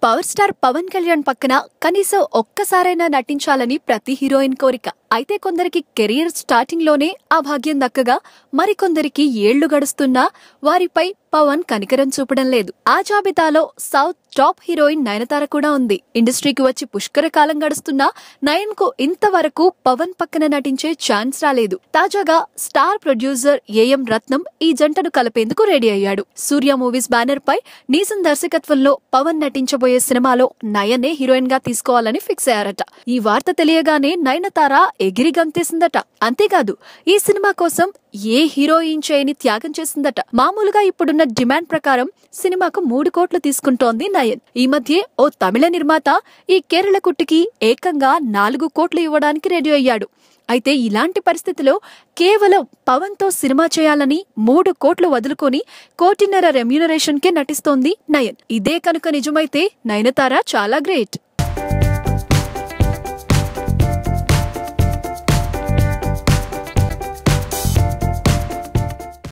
Power star Pawan Kalyan పక్కన కనీసం ఒక్కసారైనా నటించాలని ప్రతి హీరోయిన్ కోరిక. అయితే కొందరికి కెరీర్ స్టార్టింగ్ లోనే ఆ భాగ్యం దక్కగా మరికొందరికి ఏళ్లు గడుస్తున్నా వారిపై పవన్ కనికరం చూపడం లేదు. ఆ జాబితాలో సౌత్ టాప్ హీరోయిన్ నయనతార కూడా ఉంది. ఇండస్ట్రీకి వచ్చి పుష్కర కాలం గడుస్తున్నా నయన్ కు ఇంతవరకు పవన్ పక్కన నటించే ఛాన్స్ రాలేదు. తాజాగా స్టార్ ప్రొడ్యూసర్ ఏఎం రత్నం ఈ జంటను కలిపేందుకు రెడీ అయ్యాడు. సూర్య మూవీస్ బ్యానర్ పై నీసన్ దర్శకత్వంలో పవన్ నటించబోయే సినిమాలో నయనే హీరోయిన్ గా తీసుకోవాలని ఫిక్స్ అయ్యారట. ఈ వార్త తెలియగానే నయనతార ఎగిరి గంతేసిందట. అంతేకాదు ఈ సినిమా కోసం ఏ హీరోయిన్ చేయని త్యాగం చేసిందట. మామూలుగా ఇప్పుడున్న డిమాండ్ ప్రకారం సినిమాకు 3 కోట్లు తీసుకుంటోంది నయన్. ఈ మధ్య ఓ తమిళ నిర్మాత ఈ కేరళ కుట్టికి ఏకంగా 4 కోట్లు ఇవ్వడానికి రెడీ అయ్యాడు. అయితే ఇలాంటి పరిస్థితిలో కేవలం పవన్ తో సినిమా చేయాలని 3 కోట్లు వదులుకొని 1.5 కోటి రెమ్యూనరేషన్ కే నటిస్తోంది నయన్. ఇదే కనుక నిజమైతే నయనతార చాలా గ్రేట్.